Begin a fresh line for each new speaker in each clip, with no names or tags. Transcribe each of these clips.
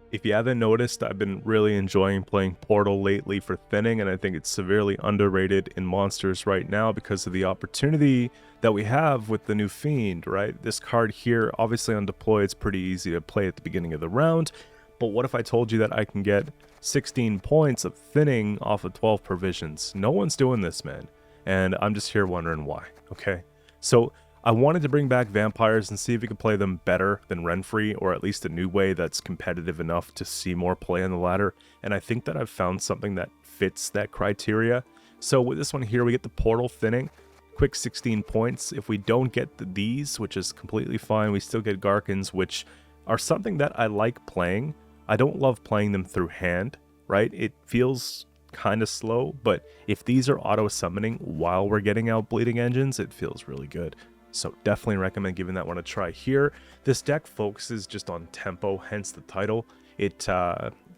If you haven't noticed, I've been really enjoying playing Portal lately for thinning, and I think it's severely underrated in monsters right now because of the opportunity that we have with the new Fiend, right? This card here, obviously on deploy, it's pretty easy to play at the beginning of the round, but what if I told you that I can get 16 points of thinning off of 12 provisions? No one's doing this, man, and I'm just here wondering why, okay? So I wanted to bring back vampires and see if we could play them better than Renfri, or at least a new way that's competitive enough to see more play on the ladder, and I think that I've found something that fits that criteria. So with this one here, we get the portal thinning, quick 16 points. If we don't get these, which is completely fine, we still get Garkins, which are something that I like playing. I don't love playing them through hand, right? It feels kind of slow, but if these are auto summoning while we're getting out bleeding engines, it feels really good. So definitely recommend giving that one a try here. This deck focuses just on tempo, hence the title. It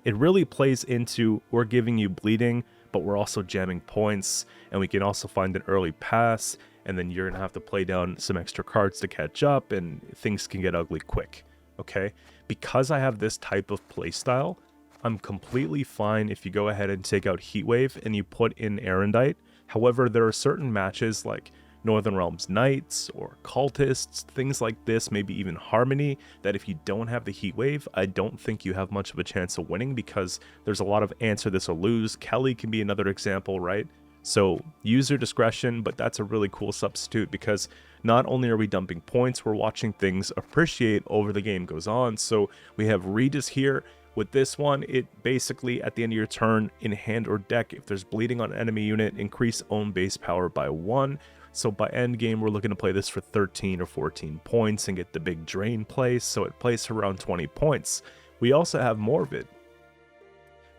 really plays into, we're giving you bleeding, but we're also jamming points, and we can also find an early pass, and then you're gonna have to play down some extra cards to catch up, and things can get ugly quick, okay? Because I have this type of playstyle, I'm completely fine if you go ahead and take out Heatwave and you put in Aerondight. However, there are certain matches like Northern Realms Knights or Cultists, things like this, maybe even Harmony, that if you don't have the Heatwave, I don't think you have much of a chance of winning because there's a lot of answer this or lose. Kelly can be another example, right? So use your discretion, but that's a really cool substitute because not only are we dumping points, we're watching things appreciate over the game goes on. So we have Regis here. With this one, it basically, at the end of your turn, in hand or deck, if there's bleeding on an enemy unit, increase own base power by 1. So by end game, we're looking to play this for 13 or 14 points and get the big drain play, so it plays for around 20 points. We also have Morvudd.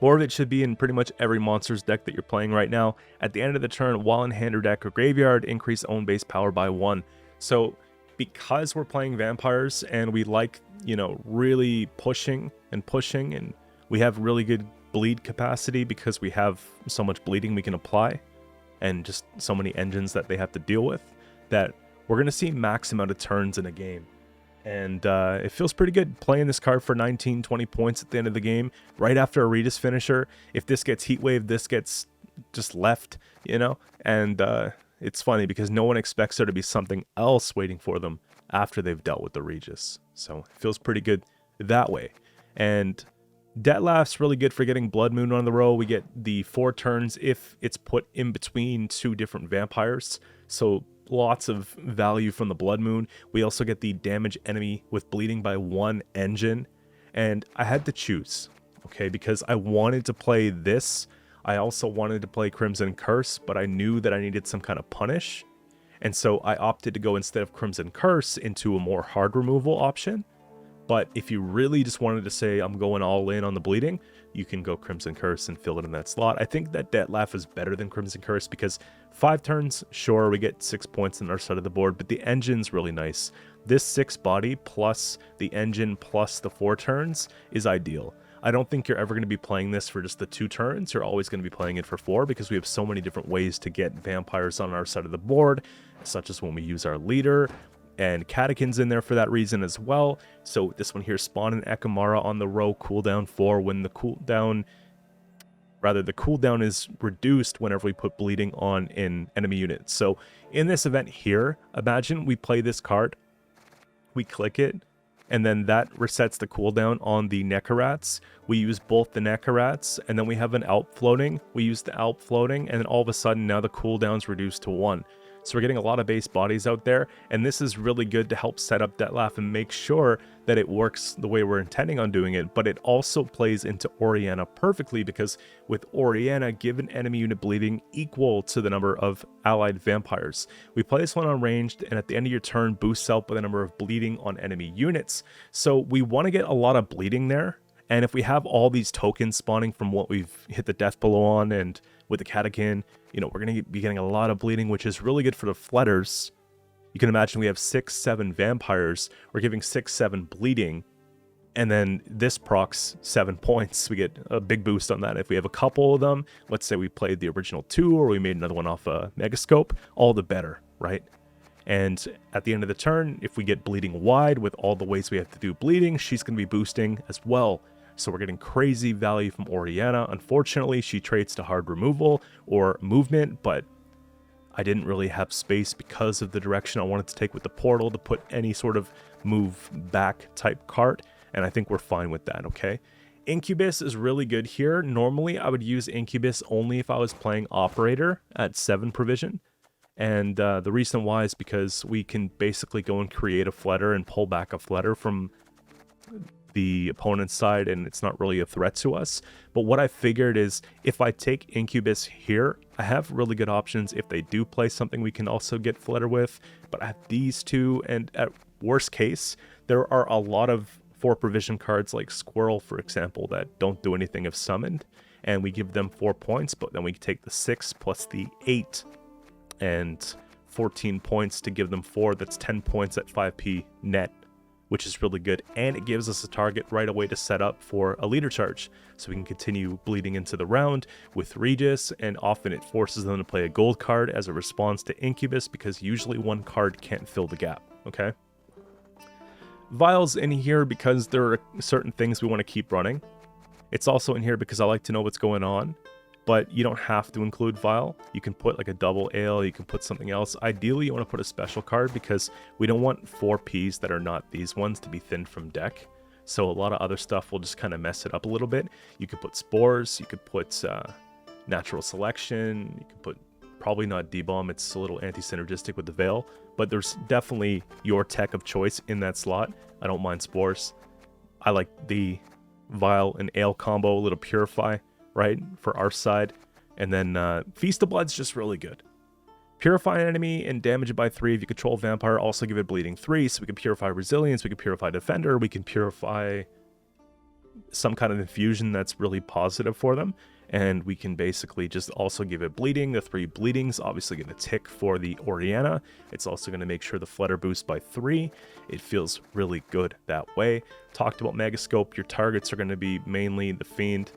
Morvudd should be in pretty much every monster's deck that you're playing right now. At the end of the turn, while in hand or deck or graveyard, increase own base power by 1. So because we're playing vampires and we like, you know, really pushing, and we have really good bleed capacity because we have so much bleeding we can apply, and just so many engines that they have to deal with, that we're going to see max amount of turns in a game. And it feels pretty good playing this card for 19, 20 points at the end of the game, right after a Regis finisher. If this gets Heatwave, this gets just left, you know? And it's funny because no one expects there to be something else waiting for them after they've dealt with the Regis. So it feels pretty good that way. And Detlef's really good for getting Blood Moon on the row. We get the 4 turns if it's put in between 2 different vampires. So lots of value from the Blood Moon. We also get the damage enemy with bleeding by 1 engine. And I had to choose, okay, because I wanted to play this. I also wanted to play Crimson Curse, but I knew that I needed some kind of punish. And so I opted to go, instead of Crimson Curse, into a more hard removal option. But if you really just wanted to say, I'm going all in on the bleeding, you can go Crimson Curse and fill it in that slot. I think that Detlef is better than Crimson Curse because 5 turns, sure, we get 6 points on our side of the board, but the engine's really nice. This 6 body plus the engine plus the 4 turns is ideal. I don't think you're ever going to be playing this for just the 2 turns. You're always going to be playing it for 4 because we have so many different ways to get vampires on our side of the board, such as when we use our leader, and Catechin's in there for that reason as well. So this one here, Spawn and Ekamara on the row, cooldown 4 when the cooldown is reduced whenever we put bleeding on an enemy unit. So in this event here, imagine we play this card, we click it, and then that resets the cooldown on the Nekarats. We use both the Nekarats, and then we have an Alp floating. We use the Alp floating, and then all of a sudden now the cooldown's reduced to 1. So we're getting a lot of base bodies out there, and this is really good to help set up Detlef and make sure that it works the way we're intending on doing it, but it also plays into Orianna perfectly because with Orianna, give an enemy unit bleeding equal to the number of allied vampires. We play this one on ranged, and at the end of your turn, boosts out by the number of bleeding on enemy units. So we want to get a lot of bleeding there, and if we have all these tokens spawning from what we've hit the death blow on, and with the Catechin, you know, we're going to be getting a lot of bleeding, which is really good for the Fletters. You can imagine we have 6, 7 vampires. We're giving 6, 7 bleeding. And then this procs 7 points. We get a big boost on that. If we have a couple of them, let's say we played the original 2 or we made another one off a Megascope, all the better, right? And at the end of the turn, if we get bleeding wide with all the ways we have to do bleeding, she's going to be boosting as well. So we're getting crazy value from Oriana. Unfortunately, she trades to hard removal or movement, but I didn't really have space because of the direction I wanted to take with the portal to put any sort of move back type card, and I think we're fine with that, okay? Incubus is really good here. Normally, I would use Incubus only if I was playing Operator at 7 provision, and the reason why is because we can basically go and create a flutter and pull back a flutter from the opponent's side, and it's not really a threat to us. But what I figured is if I take Incubus here, I have really good options. If they do play something we can also get flutter with, but I have these two, and at worst case, there are a lot of 4 provision cards like Squirrel, for example, that don't do anything if summoned, and we give them 4 points, but then we take the 6 plus the 8 and 14 points to give them 4. That's 10 points at 5p net, which is really good, and it gives us a target right away to set up for a leader charge, so we can continue bleeding into the round with Regis, and often it forces them to play a gold card as a response to Incubus, because usually one card can't fill the gap, okay? Vial's in here because there are certain things we want to keep running. It's also in here because I like to know what's going on, but you don't have to include Vial. You can put like a double ale, you can put something else. Ideally, you want to put a special card because we don't want 4Ps that are not these ones to be thinned from deck. So a lot of other stuff will just kind of mess it up a little bit. You could put Spores, you could put Natural Selection, you could put probably not D-Bomb, it's a little anti-synergistic with the Veil, but there's definitely your tech of choice in that slot. I don't mind Spores. I like the Vial and Ale combo, a little Purify, right, for our side. And then Feast of Blood's just really good. Purify an enemy and damage it by 3 if you control Vampire. Also give it bleeding 3, so we can purify Resilience, we can purify Defender, we can purify some kind of infusion that's really positive for them. And we can basically just also give it bleeding. The 3 bleedings obviously going to tick for the Oriana. It's also going to make sure the flutter boost by 3. It feels really good that way. Talked about Megascope. Your targets are going to be mainly the Fiend.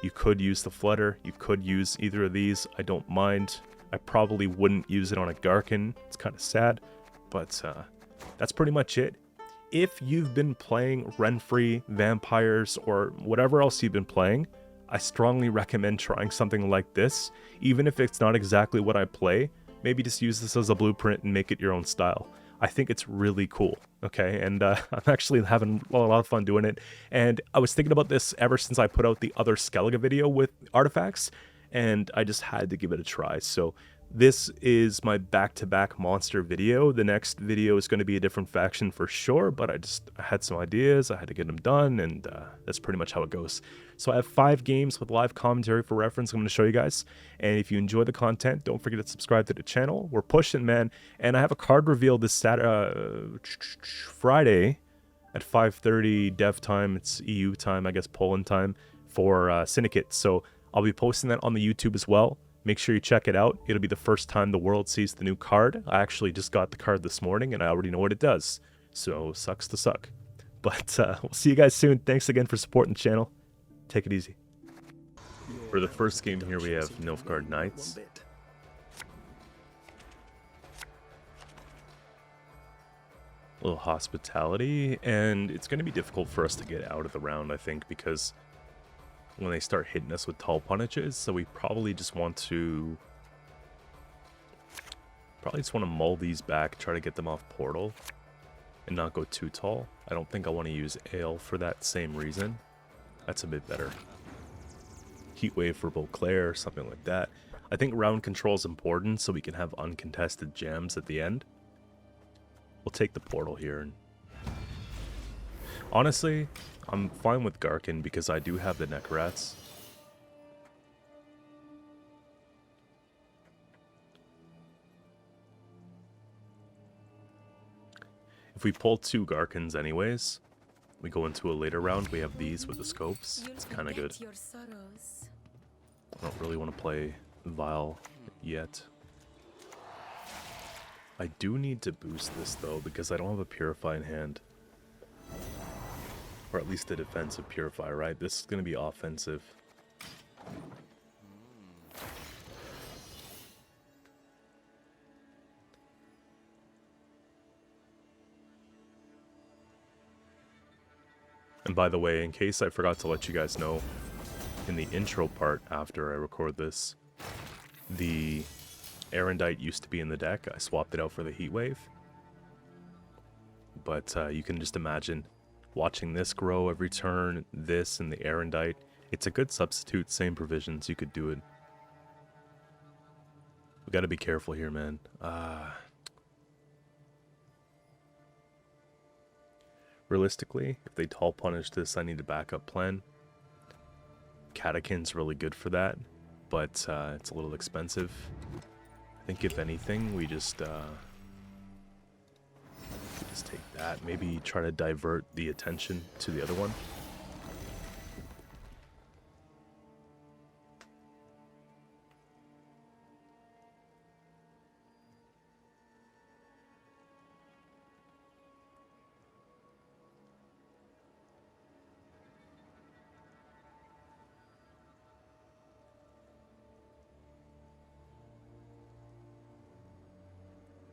You could use the flutter. You could use either of these. I don't mind. I probably wouldn't use it on a Garkin. It's kind of sad, but that's pretty much it. If you've been playing Renfri, Vampires, or whatever else you've been playing, I strongly recommend trying something like this. Even if it's not exactly what I play, maybe just use this as a blueprint and make it your own style. I think it's really cool, okay? And I'm actually having a lot of fun doing it. And I was thinking about this ever since I put out the other Skellige video with artifacts, and I just had to give it a try. So this is my back-to-back monster video. The next video is going to be a different faction for sure, but I had some ideas, I had to get them done, and that's pretty much how it goes. So I have 5 games with live commentary for reference I'm going to show you guys, and if you enjoy the content, don't forget to subscribe to the channel. We're pushing, man, and I have a card reveal this Friday at 5:30 dev time. It's EU time, I guess Poland time, for Syndicate, so I'll be posting that on the YouTube as well. Make sure you check it out. It'll be the first time the world sees the new card. I actually just got the card this morning, and I already know what it does. So, sucks to suck. But we'll see you guys soon. Thanks again for supporting the channel. Take it easy. For the first game here, we have Nilfgaard Knights. A little hospitality, and it's going to be difficult for us to get out of the round, I think, because when they start hitting us with tall punishes, so we probably just want to mull these back, try to get them off portal, and not go too tall. I don't think I want to use Ale for that same reason. That's a bit better. Heat Wave for Beauclair, something like that. I think round control is important, so we can have uncontested jams at the end. We'll take the portal here. And honestly, I'm fine with Garkin because I do have the neck rats. If we pull 2 Garkins anyways, we go into a later round, we have these with the scopes. It's kind of good. I don't really want to play Vial yet. I do need to boost this though because I don't have a Purify in hand. Or at least a defensive Purify, right? This is going to be offensive. And by the way, in case I forgot to let you guys know, in the intro part after I record this, the Aerondight used to be in the deck. I swapped it out for the Heatwave. But you can just imagine watching this grow every turn, this and the Aerondight. It's a good substitute, same provisions, you could do it. We gotta be careful here, man. Realistically, if they tall punish this, I need a backup plan. Catakin's really good for that, but it's a little expensive. I think if anything, we just take that. Maybe try to divert the attention to the other one.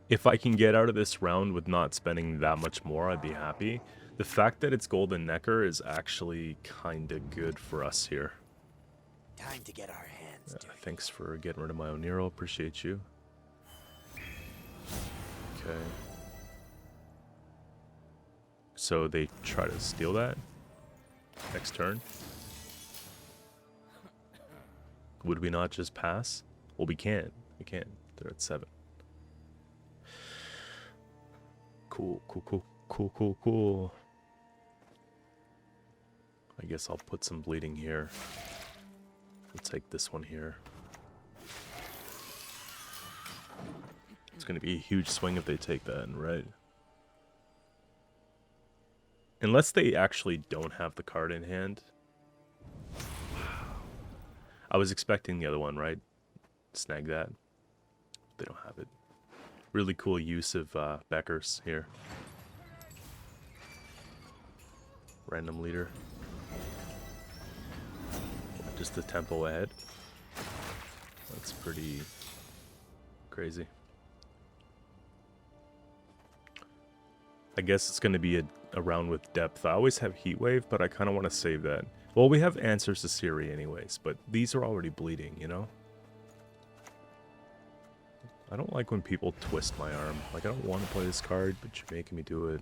If I can get out of this round with not spending that much more, I'd be happy. The fact that it's Golden Necker is actually kind of good for us here.
Time to get our hands dirty.
Thanks for getting rid of my Oniro. Appreciate you. Okay. So they try to steal that next turn. Would we not just pass? Well, we can't. We can't. They're at 7. Cool. I guess I'll put some bleeding here. We'll take this one here. It's going to be a huge swing if they take that, right? Unless they actually don't have the card in hand. Wow. I was expecting the other one, right? Snag that. They don't have it. Really cool use of Beckers here. Random leader. Just the tempo ahead. That's pretty crazy. I guess it's going to be a round with depth. I always have Heatwave, but I kind of want to save that. Well, we have Answers to Siri anyways, but these are already bleeding, you know? I don't like when people twist my arm. Like, I don't want to play this card, but you're making me do it.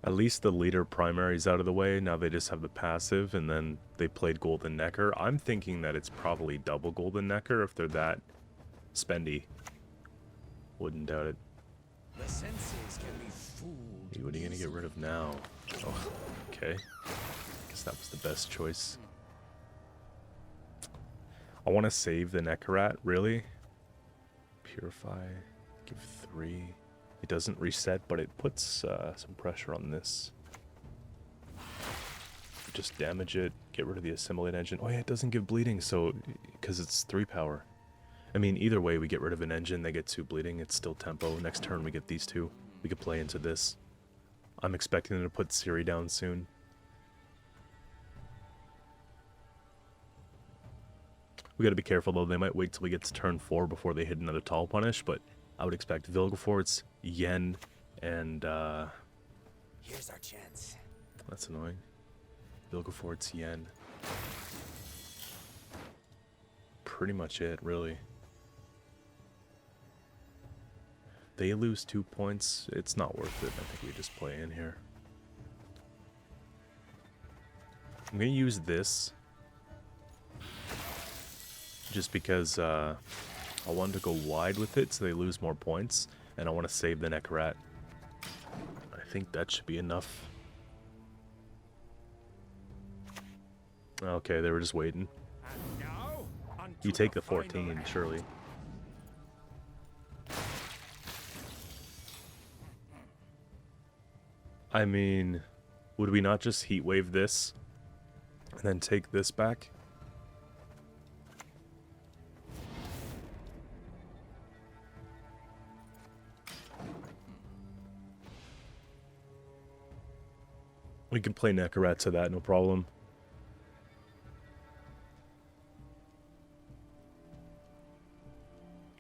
At least the leader primary is out of the way. Now they just have the passive, and then they played Golden Necker. I'm thinking that it's probably double Golden Necker if they're that spendy. Wouldn't doubt it.
The senses can be fooled.
Hey, what are you gonna get rid of now? Oh, okay. Guess that was the best choice. I want to save the Neckarat, really. Purify, give 3. It doesn't reset, but it puts some pressure on this. Just damage it, get rid of the assimilate engine. Oh yeah, it doesn't give bleeding, so because it's 3 power. I mean, either way, we get rid of an engine, they get 2 bleeding, it's still tempo. Next turn, we get these 2. We could play into this. I'm expecting them to put Siri down soon. We gotta be careful, though. They might wait till we get to turn 4 before they hit another tall punish, but I would expect Vilgefortz, Yen, and
here's our chance.
That's annoying. Vilgefortz, Yen. Pretty much it, really. They lose 2 points. It's not worth it. I think we just play in here. I'm gonna use this just because I wanted to go wide with it so they lose more points, and I want to save the Neckarat. I think that should be enough. Okay, they were just waiting. You take the 14, surely. I mean, would we not just Heatwave this and then take this back? We can play Nekarat to that, no problem.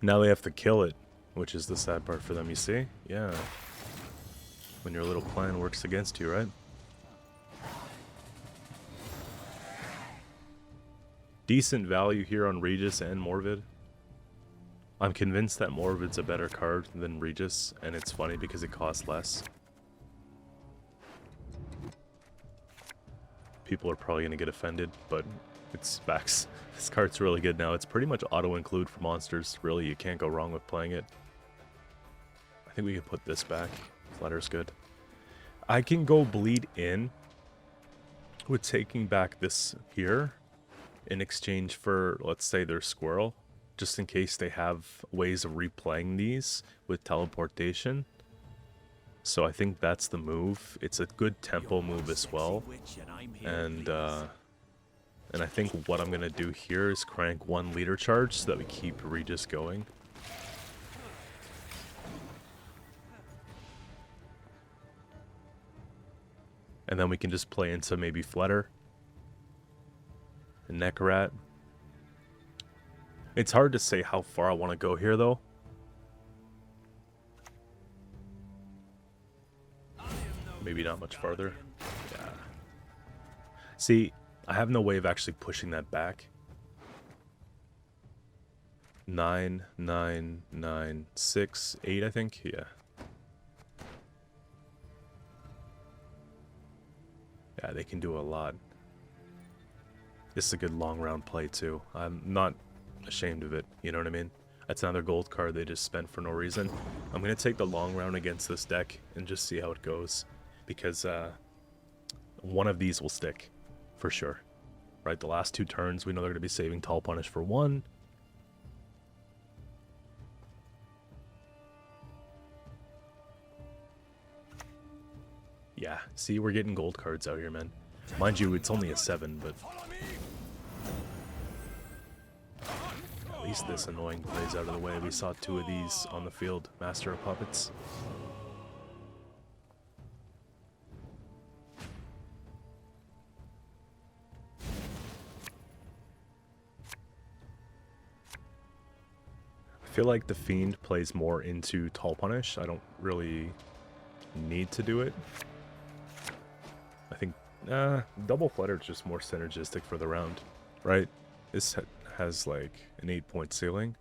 Now they have to kill it, which is the sad part for them, you see? Yeah. When your little plan works against you, right? Decent value here on Regis and Morvudd. I'm convinced that Morvudd's a better card than Regis, and it's funny because it costs less. People are probably going to get offended, but it's facts. This card's really good now. It's pretty much auto-include for monsters. Really, you can't go wrong with playing it. I think we can put this back. Flatter's good. I can go bleed in with taking back this here in exchange for, let's say, their squirrel, just in case they have ways of replaying these with teleportation. So I think that's the move. It's a good tempo move as well. And I think what I'm going to do here is crank 1 leader charge so that we keep Regis going. And then we can just play into maybe Flutter and Nekarat. It's hard to say how far I want to go here, though. Maybe not much farther. Yeah. See, I have no way of actually pushing that back. 9, 9, 9, 6, 8, I think. Yeah. Yeah, they can do a lot. This is a good long round play, too. I'm not ashamed of it, you know what I mean? That's another gold card they just spent for no reason. I'm going to take the long round against this deck and just see how it goes. Because one of these will stick, for sure. Right, the last 2 turns, we know they're going to be saving Tall Punish for 1. Yeah, see, we're getting gold cards out here, man. Mind you, it's only a 7, but at least this annoying plays out of the way. We saw 2 of these on the field. Master of Puppets. I feel like the Fiend plays more into Tall Punish. I don't really need to do it. I think double Flutter is just more synergistic for the round, right? This has like an 8-point ceiling.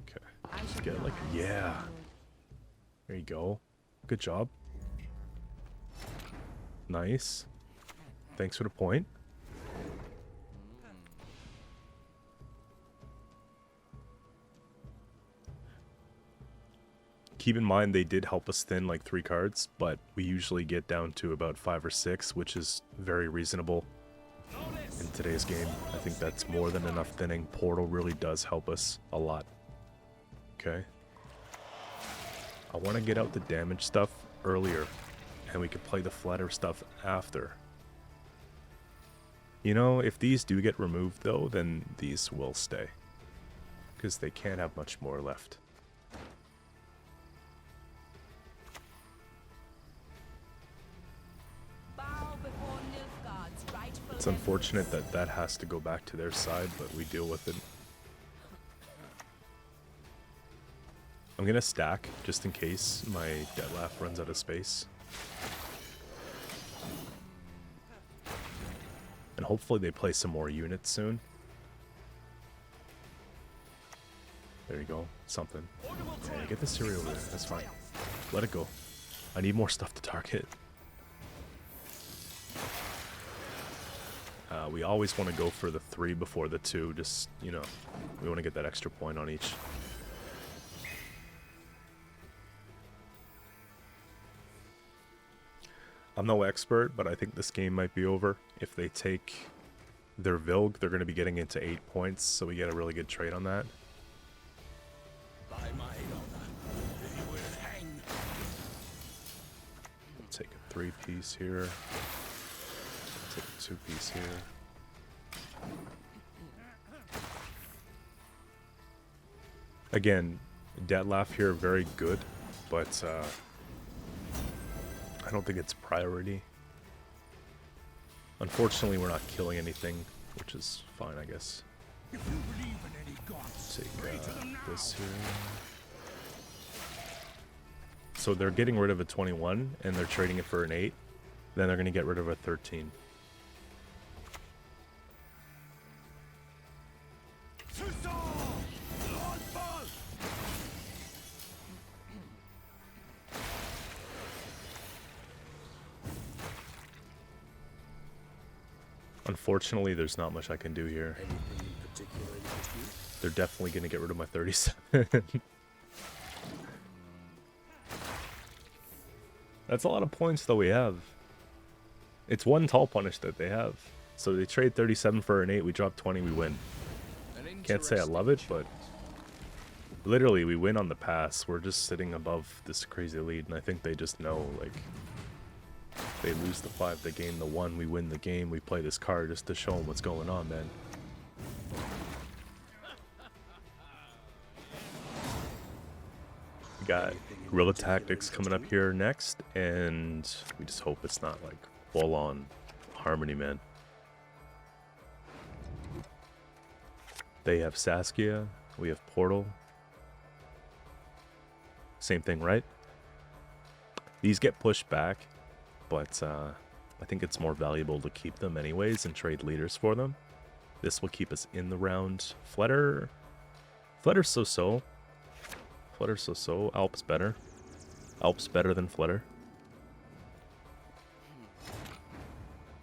Okay, let's get it like, yeah. There you go. Good job. Nice. Thanks for the point. Keep in mind they did help us thin like 3 cards, but we usually get down to about 5 or 6, which is very reasonable in today's game. I think that's more than enough thinning. Portal really does help us a lot. Okay. I want to get out the damage stuff earlier, and we can play the flatter stuff after. You know, if these do get removed though, then these will stay, because they can't have much more left. It's unfortunate that that has to go back to their side, but we deal with it. I'm gonna stack just in case my Deadlaugh runs out of space. And hopefully they play some more units soon. There you go. Something. Yeah, get the cereal there. That's fine. Let it go. I need more stuff to target. We always want to go for the 3 before the 2. Just, you know, we want to get that extra point on each. I'm no expert, but I think this game might be over. If they take their Vilg, they're going to be getting into 8 points, so we get a really good trade on that.
By my honor, they will hang.
Take a 3-piece here. Take a 2-piece here. Again, Deadlaugh here very good, but I don't think it's priority. Unfortunately, we're not killing anything, which is fine, I guess.
If you believe in any gods,
Take
pray to them now.
this here. So they're getting rid of a 21, and they're trading it for an 8. Then they're going to get rid of a 13. Unfortunately, there's not much I can do here.
Anything in particular against you?
They're definitely going to get rid of my 37. That's a lot of points, though, we have. It's one tall punish that they have. So they trade 37 for an 8, we drop 20, we win. Can't say I love it, but literally we win on the pass. We're just sitting above this crazy lead, and I think they just know, like, they lose the 5, they gain the 1, we win the game, we play this card just to show them what's going on, man. We got Guerilla Tactics coming up here next, and we just hope it's not, like, full-on Harmony, man. They have Saskia, we have Portal. Same thing, right? These get pushed back, but I think it's more valuable to keep them anyways and trade leaders for them. This will keep us in the round. Flutter's so-so. Flutter's so-so. Alp's better. Alp's better than Flutter.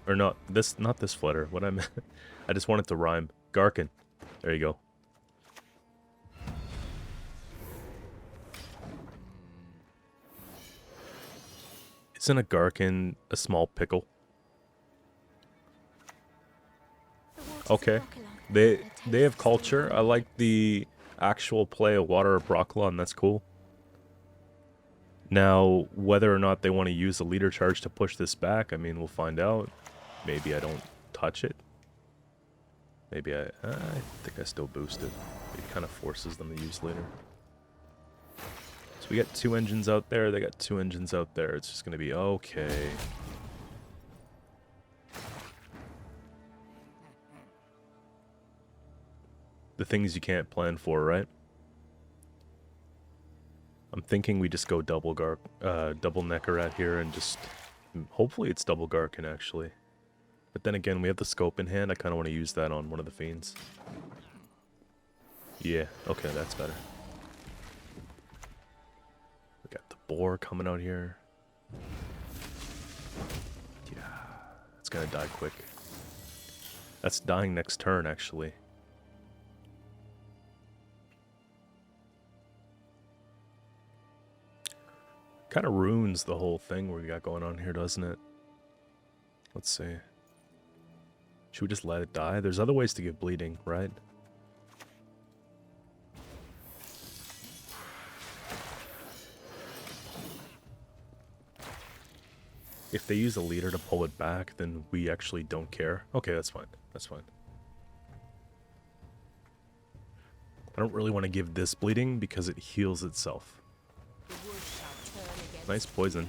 Or not this Flutter. What I meant. I just wanted to rhyme. Garkin. There you go. Isn't a Garkin a small pickle? Okay. They have culture. I like the actual play of Water of Brocklon. That's cool. Now, whether or not they want to use a leader charge to push this back, I mean, we'll find out. Maybe I don't touch it. Maybe I think I still boost it. It kind of forces them to use later. So we got 2 engines out there. They got 2 engines out there. It's just going to be okay. The things you can't plan for, right? I'm thinking we just go double Necker at here and just... Hopefully it's double Garkin, actually. But then again, we have the scope in hand. I kind of want to use that on one of the fiends. Yeah, okay, that's better. We got the boar coming out here. Yeah, it's gonna die quick. That's dying next turn, actually. Kind of ruins the whole thing we got going on here, doesn't it? Let's see. Should we just let it die? There's other ways to give bleeding, right? If they use a leader to pull it back, then we actually don't care. Okay, that's fine. That's fine. I don't really want to give this bleeding because it heals itself. Nice poison.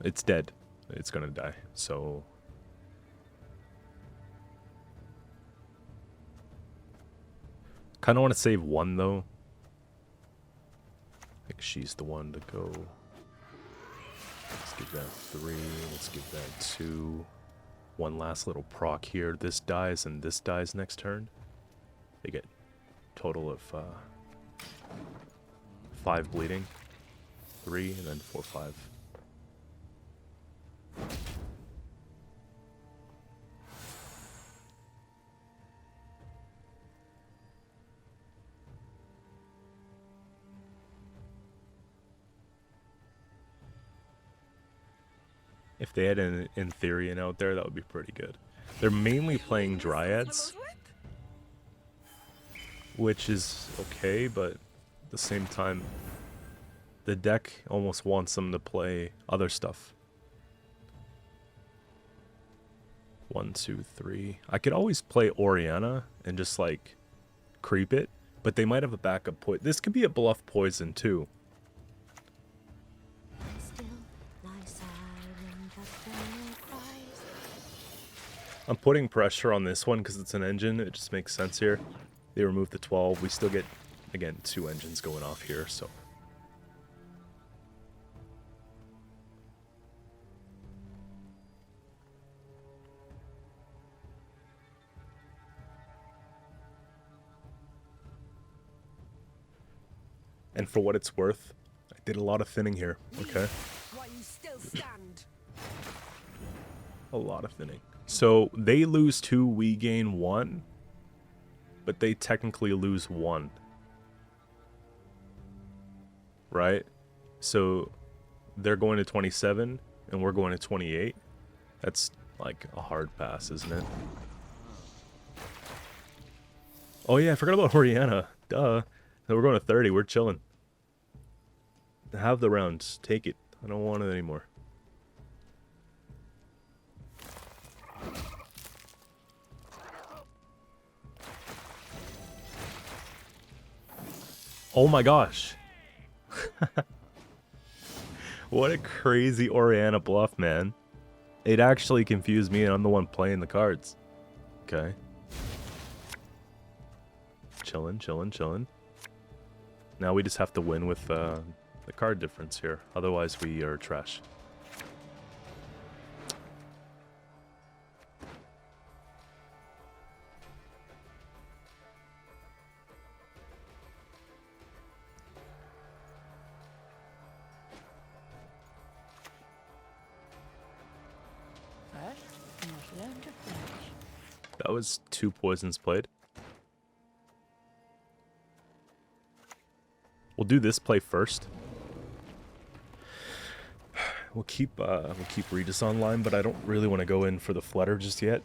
It's dead. It's gonna die. So... kind of want to save 1, though. I think she's the one to go. Let's give that 3. Let's give that 2. 1 last little proc here. This dies and this dies next turn. They get a total of 5 bleeding. 3 and then 4, 5. If they had an Intherian out there, that would be pretty good. They're mainly playing Dryads, which is okay, but at the same time, the deck almost wants them to play other stuff. 1, 2, 3. I could always play Oriana and just, like, creep it, But they might have a backup poison. This could be a bluff poison too.
Still lie silent after no cries.
I'm putting pressure on this one because it's an engine. It just makes sense here. They remove the 12. We still get, again, 2 engines going off here, so. And for what it's worth, I did a lot of thinning here, okay?
While you still stand.
A lot of thinning. So they lose 2, we gain 1. But they technically lose 1. Right? So they're going to 27 and we're going to 28. That's like a hard pass, isn't it? Oh yeah, I forgot about Oriana. Duh. No, we're going to 30. We're chilling. Have the rounds. Take it. I don't want it anymore. Oh my gosh. What a crazy Oriana bluff, man. It actually confused me and I'm the one playing the cards. Okay. Chillin', chillin', chillin'. Now we just have to win with the card difference here. Otherwise we are trash.
First, you must learn to flinch.
That was 2 poisons played. We'll do this play first. We'll keep Regis online, but I don't really want to go in for the flutter just yet.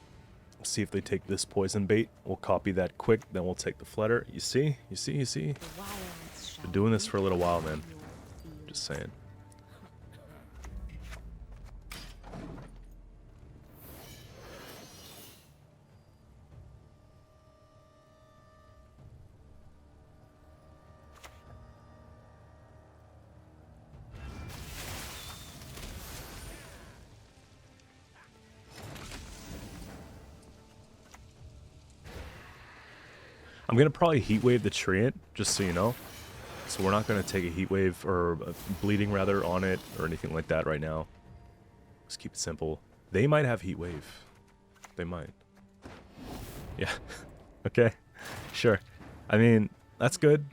We'll see if they take this poison bait. We'll copy that quick, then we'll take the flutter. You see? You see? You see?
The wilds shall
Been doing this for a little while, man.
your field.
Just saying. I'm going to probably heat wave the Treant, just so you know. So we're not going to take a heat wave or a bleeding rather on it or anything like that right now. Just keep it simple. They might have heat wave. They might. Yeah. Okay. Sure. I mean, that's good.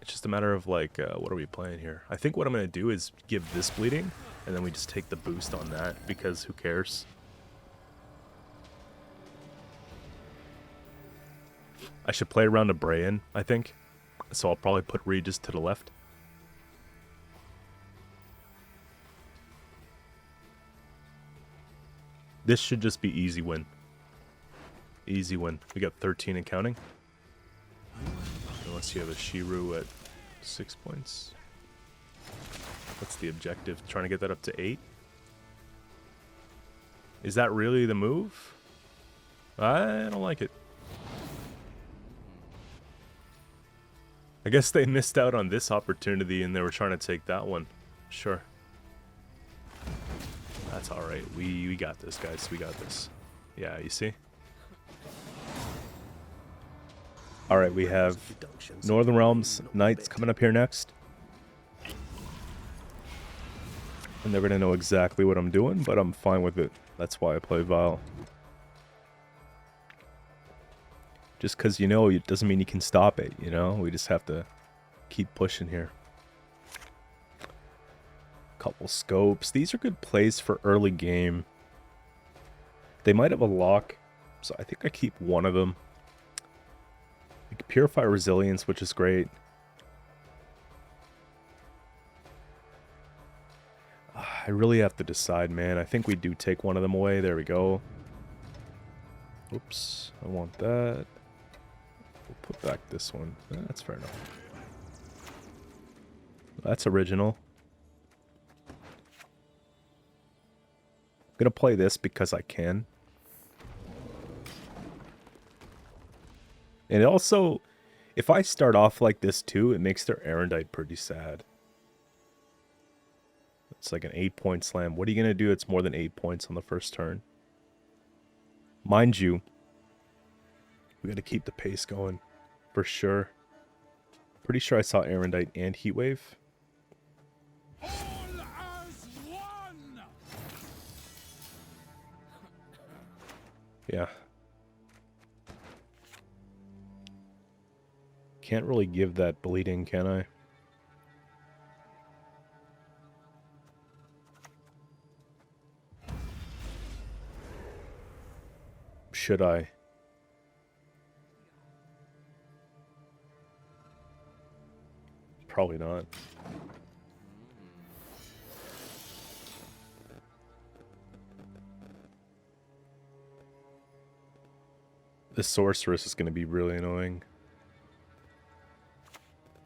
It's just a matter of like, what are we playing here? I think what I'm going to do is give this bleeding and then we just take the boost on that because who cares? I should play around a Brayan, I think. So I'll probably put Regis to the left. This should just be easy win. Easy win. We got 13 and counting. Unless you have a Shiru at 6 points. What's the objective? Trying to get that up to 8? Is that really the move? I don't like it. I guess they missed out on this opportunity and they were trying to take that one. Sure. That's alright. We got this, guys. We got this. Yeah, you see? Alright, we have Northern Realms Knights coming up here next. And they're going to know exactly what I'm doing, but I'm fine with it. That's why I play Vile. Just because you know it doesn't mean you can stop it, you know? We just have to keep pushing here. Couple scopes. These are good plays for early game. They might have a lock, so I think I keep one of them. We can Purify Resilience, which is great. I really have to decide, man. I think we do take one of them away. There we go. Oops, I want that. We'll put back this one. That's fair enough. That's original. I'm gonna play this because I can. And it also, if I start off like this too, it makes their Aerondight pretty sad. It's like an 8-point slam. What are you going to do? It's more than 8 points on the first turn. Mind you, we got to keep the pace going for sure. Pretty sure I saw Aerondight and Heatwave.
All as one!
Yeah. Can't really give that bleeding, can I? Should I? Probably not. This sorceress is going to be really annoying.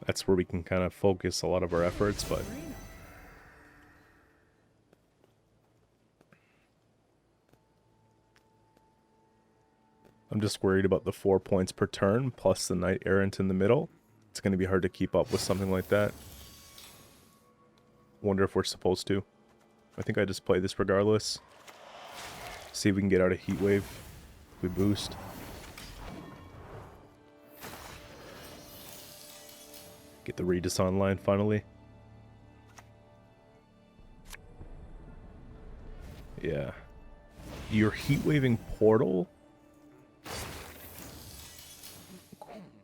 That's where we can kind of focus a lot of our efforts, but... I'm just worried about the 4 points per turn, plus the Knight Errant in the middle. It's going to be hard to keep up with something like that. Wonder if we're supposed to. I think I just play this regardless. See if we can get out of Heatwave. We boost. Get the Regis online finally. Yeah. You're Heatwaving Portal?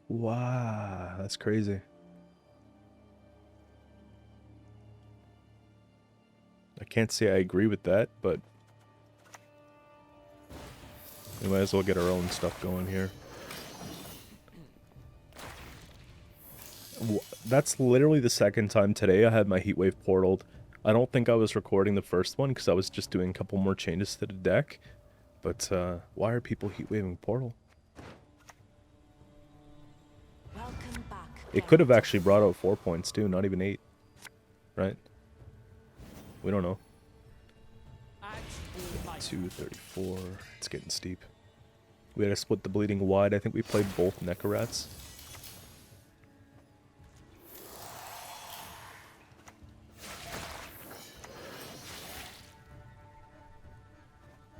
Wow, that's crazy. I can't say I agree with that, but we might as well get our own stuff going here. That's literally the second time today I had my Heatwave portaled. I don't think I was recording the first one because I was just doing a couple more changes to the deck. But why are people Heatwaving Portal?
Welcome back.
It could have actually brought out 4 points too, not even 8. Right? We don't know. 234. It's getting steep. We had to split the bleeding wide. I think we played both Neckarats.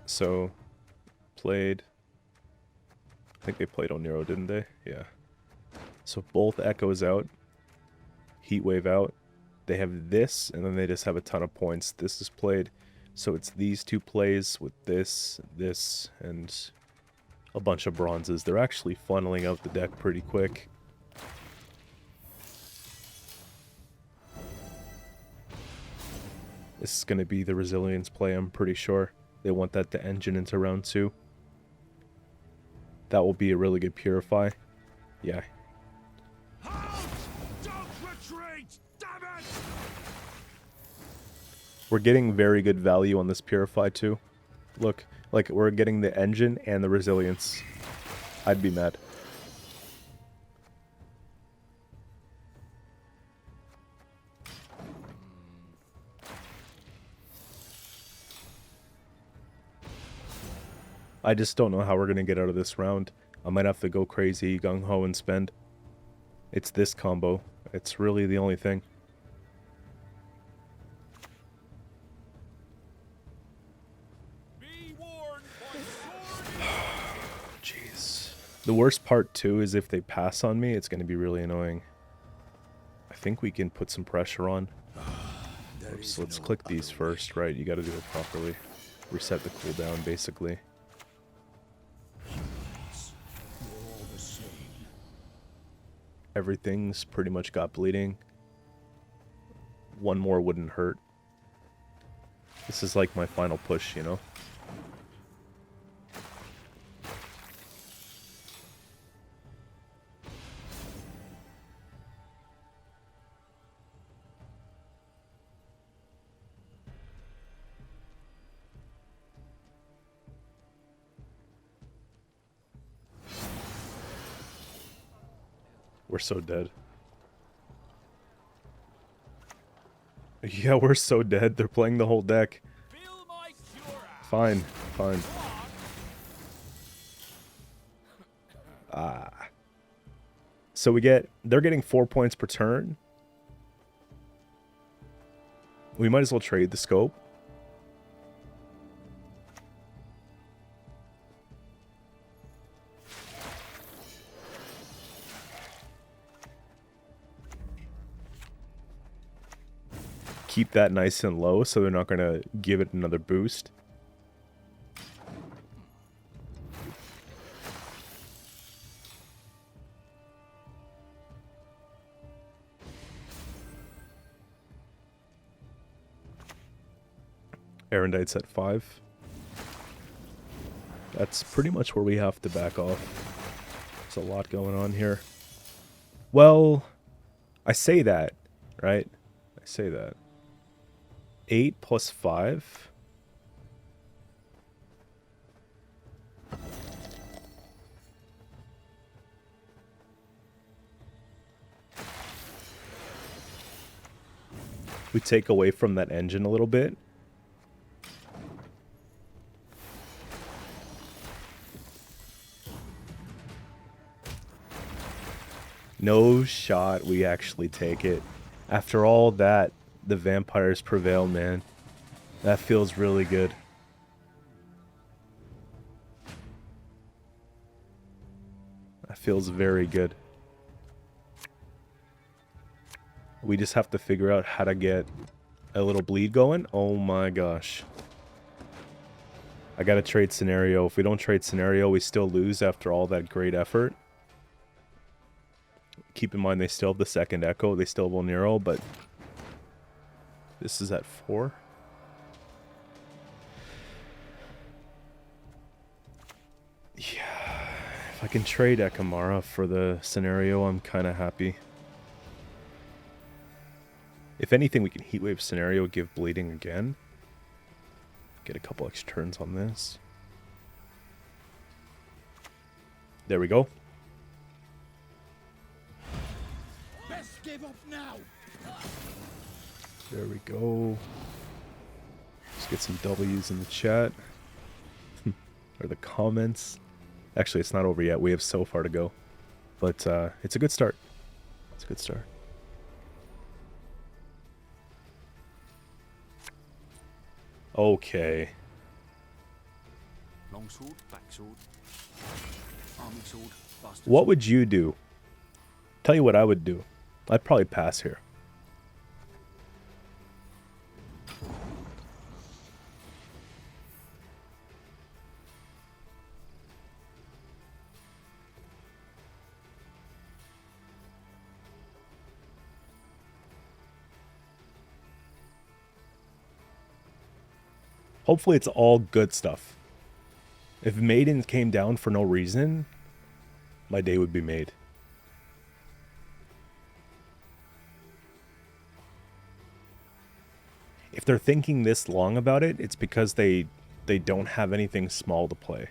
So, played... I think they played Oniro, didn't they? Yeah. So both Echoes out. Heatwave out. They have this, and then they just have a ton of points. This is played. So it's these two plays with this, this, and a bunch of bronzes. They're actually funneling out the deck pretty quick. This is going to be the Resilience play, I'm pretty sure. They want that to engine into round 2. That will be a really good Purify. Yeah.
Don't retreat! Damn it!
We're getting very good value on this Purify too. Look, like we're getting the engine and the resilience. I'd be mad. I just don't know how we're going to get out of this round. I might have to go crazy, gung-ho, and spend. It's this combo. It's really the only thing.
Be warned, my sword
Jeez. The worst part, too, is if they pass on me, it's going to be really annoying. I think we can put some pressure on. Oops, let's click these first, right? You got to do it properly. Reset the cooldown, basically. Everything's pretty much got bleeding. One more wouldn't hurt. This is like my final push, you know? We're so dead. Yeah, we're so dead. They're playing the whole deck.
feel my cure out.
Fine, fine. Ah. So they're getting 4 points per turn. We might as well trade the scope. Keep that nice and low so they're not going to give it another boost. Aerondight's at 5. That's pretty much where we have to back off. There's a lot going on here. Well, I say that, right? I say that. 8 plus 5. We take away from that engine a little bit. No shot we actually take it. After all that, the vampires prevail, man. That feels really good. That feels very good. We just have to figure out how to get a little bleed going. Oh my gosh. I gotta trade scenario. If we don't trade scenario, we still lose after all that great effort. Keep in mind they still have the second echo. They still have Nero, but this is at 4. Yeah. If I can trade Ekamara for the scenario, I'm kind of happy. If anything, we can Heatwave scenario, give bleeding again. Get a couple extra turns on this. There we go.
Best give up now.
There we go. Let's get some W's in the chat. Or the comments. Actually, it's not over yet. We have so far to go. But it's a good start. It's a good start. Okay.
Longsword, backsword, army sword, bastard.
What would you do? Tell you what I would do. I'd probably pass here. Hopefully it's all good stuff. If Maiden came down for no reason, my day would be made. If they're thinking this long about it, it's because they don't have anything small to play.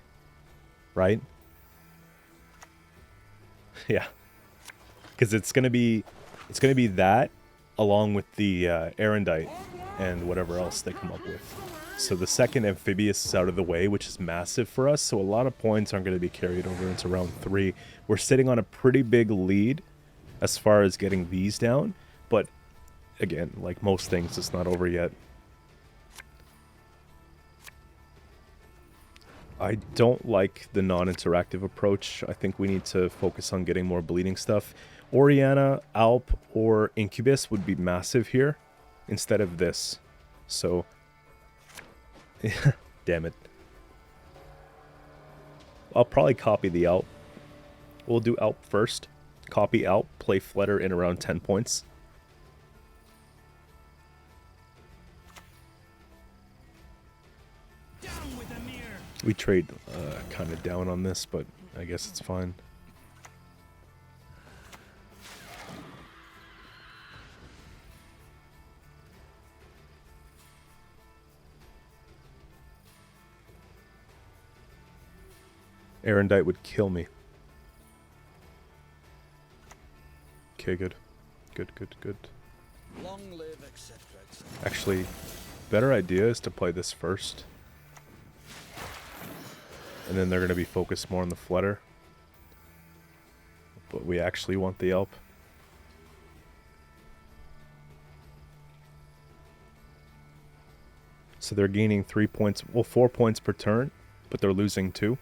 Right? Yeah. Because it's gonna be that along with the Aerondight and whatever else they come up with. So the second amphibious is out of the way, which is massive for us. So a lot of points aren't going to be carried over into round 3. We're sitting on a pretty big lead as far as getting these down. But again, like most things, it's not over yet. I don't like the non-interactive approach. I think we need to focus on getting more bleeding stuff. Oriana, Alp, or Incubus would be massive here instead of this. So... damn it. I'll probably copy the Alp. We'll do Alp first. Copy Alp, play Flutter in around 10 points.
Down with the mirror.
We trade kind of down on this, but I guess it's fine. Aerondight would kill me. Okay, good. Good.
Long live, etc.
Actually, better idea is to play this first. And then they're going to be focused more on the Flutter. but we actually want the Alp. So they're gaining 3 points, well, 4 points per turn, but they're losing 2.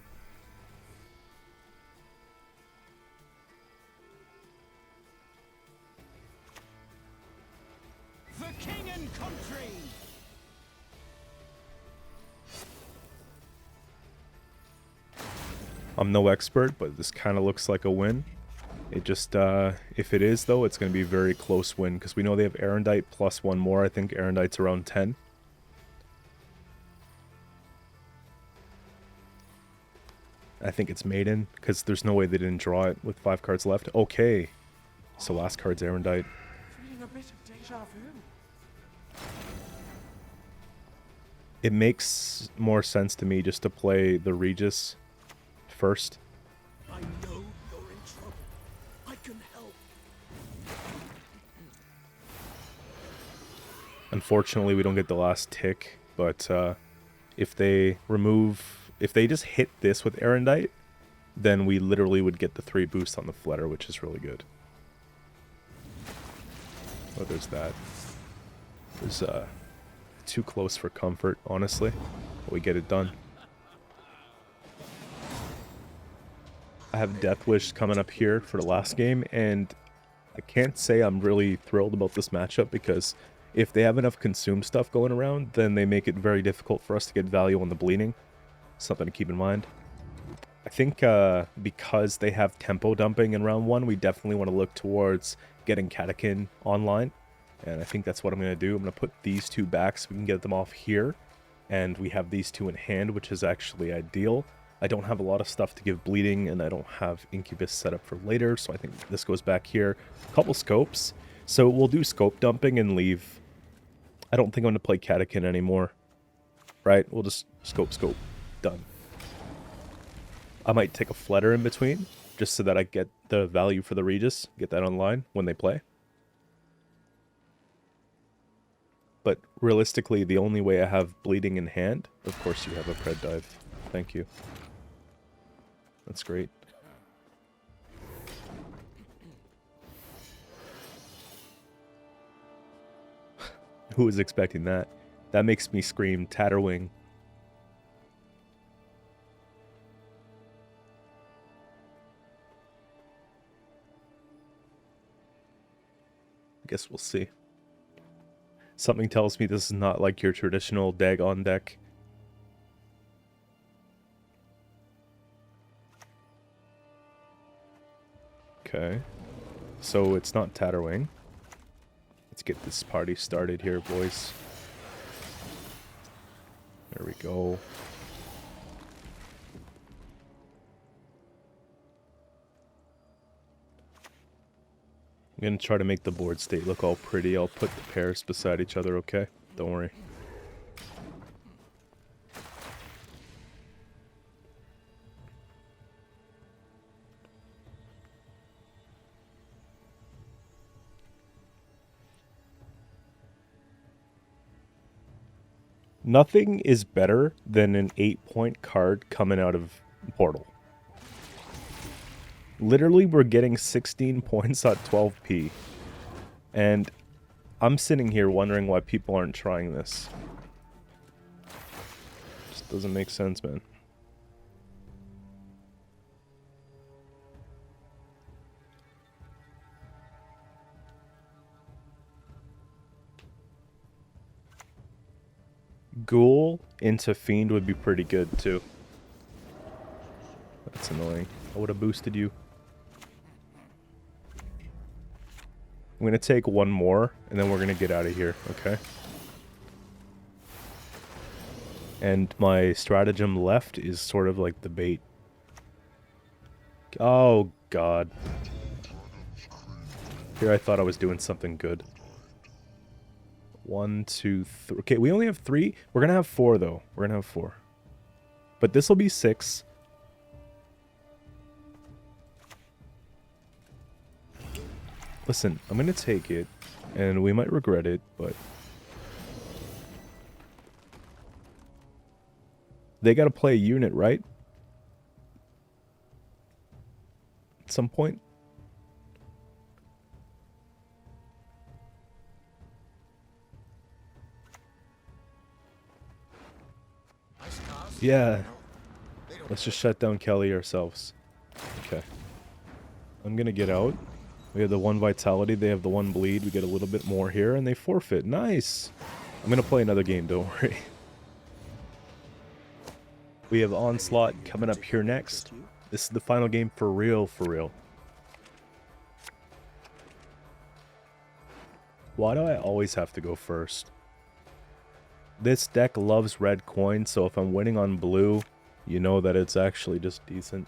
For king and country!
I'm no expert, but this kind of looks like a win. It just, if it is, though, it's going to be a very close win, because we know they have Aerondight plus 1 more. I think Aerondight's around 10. I think it's Maiden, because there's no way they didn't draw it with 5 cards left. Okay. So last card's Aerondight.
Feeling a bit of deja vu.
It makes more sense to me just to play the Regis first.
I know you're in trouble. I can help.
Unfortunately, we don't get the last tick, but if they just hit this with Aerondight, then we literally would get the 3 boost on the Flutter, which is really good. Oh, there's that. There's too close for comfort, honestly. But we get it done. I have Death Wish coming up here for the last game, and I can't say I'm really thrilled about this matchup, because if they have enough consume stuff going around, then they make it very difficult for us to get value on the bleeding. Something to keep in mind. I think because they have tempo dumping in round 1, we definitely want to look towards getting Catechin online. And I think that's what I'm going to do. I'm going to put these 2 back so we can get them off here. And we have these 2 in hand, which is actually ideal. I don't have a lot of stuff to give bleeding, and I don't have Incubus set up for later, so I think this goes back here. A couple scopes. So we'll do scope dumping and leave. I don't think I'm going to play Catechin anymore. Right? We'll just scope. Done. I might take a Flutter in between, just so that I get the value for the Regis, get that online when they play. But realistically, the only way I have bleeding in hand, of course you have a Pred Dive. Thank you. That's great. Who was expecting that? That makes me scream Tatterwing. I guess we'll see. Something tells me this is not like your traditional Dagon deck. Okay. So it's not Tatterwing. Let's get this party started here, boys. There we go. I'm going to try to make the board state look all pretty. I'll put the pairs beside each other, okay? Don't worry. Nothing is better than an 8-point card coming out of Portal. Literally, we're getting 16 points at 12p. And I'm sitting here wondering why people aren't trying this. Just doesn't make sense, man. Ghoul into Fiend would be pretty good, too. That's annoying. I would have boosted you. I'm going to take one more, and then we're going to get out of here, okay? And my stratagem left is sort of like the bait. Oh, God. Here I thought I was doing something good. 1, 2, 3. Okay, we only have 3. We're going to have 4, though. We're going to have 4. But this will be 6. Listen, I'm going to take it, and we might regret it, but... They got to play a unit, right? At some point? Yeah. Let's just shut down Kelly ourselves. Okay. I'm gonna get out. We have the 1 vitality, they have the 1 bleed. We get a little bit more here, and they forfeit. Nice! I'm gonna play another game, don't worry. We have Onslaught coming up here next. This is the final game for real, for real. Why do I always have to go first? This deck loves red coins, so if I'm winning on blue, you know that it's actually just decent.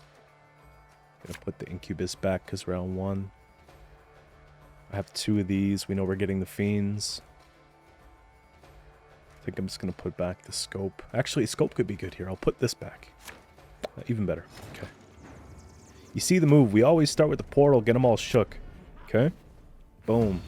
Gonna put the Incubus back because round 1. I have 2 of these. We know we're getting the Fiends. I think I'm just gonna put back the Scope. Actually, Scope could be good here. I'll put this back. Even better. Okay. You see the move. We always start with the portal, get them all shook. Okay? Boom.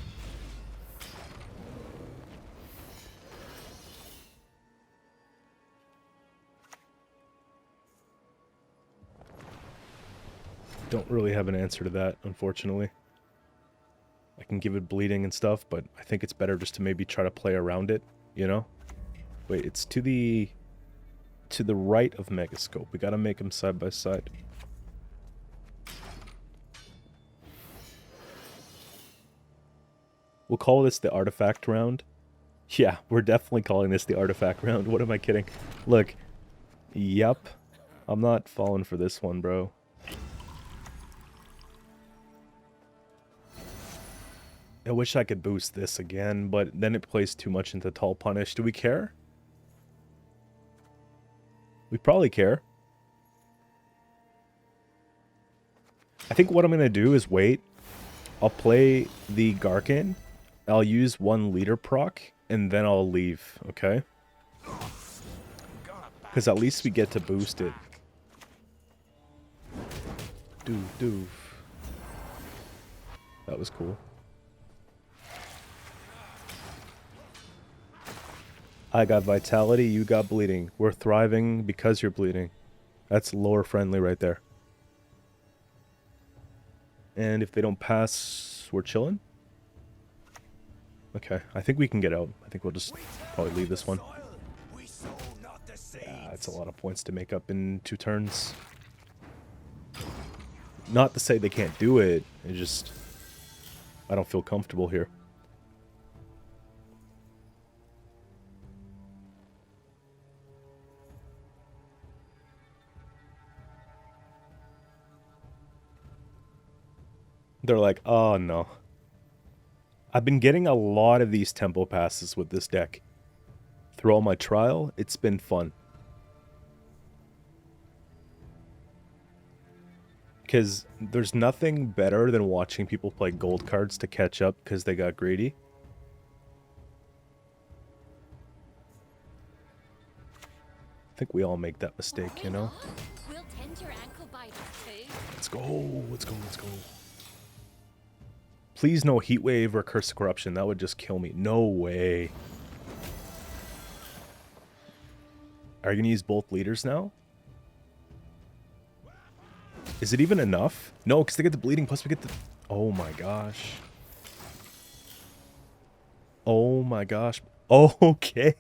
Don't really have an answer to that, unfortunately. I can give it bleeding and stuff, but I think it's better just to maybe try to play around it, you know? Wait, it's to the right of Megascope. We gotta make them side by side. We'll call this the artifact round. Yeah, we're definitely calling this the artifact round. What am I kidding? Look. Yup. I'm not falling for this one, bro. I wish I could boost this again, but then it plays too much into Tall Punish. Do we care? We probably care. I think what I'm going to do is wait. I'll play the Garkin. I'll use 1 leader proc, and then I'll leave, okay? Because at least we get to boost it. Doof. That was cool. I got vitality, you got bleeding. We're thriving because you're bleeding. That's lore friendly right there. And if they don't pass, we're chilling. Okay, I think we can get out. I think we'll just probably leave this one. Yeah, it's a lot of points to make up in 2 turns. Not to say they can't do it, it just... I don't feel comfortable here. They're like, oh no. I've been getting a lot of these tempo passes with this deck. Through all my trial, it's been fun. Because there's nothing better than watching people play gold cards to catch up because they got greedy. I think we all make that mistake, you know? Let's go, let's go, let's go. Please no Heat Wave or Curse of Corruption. That would just kill me. No way. Are you going to use both leaders now? Is it even enough? No, because they get the bleeding, plus we get the... Oh my gosh. Oh my gosh. Okay.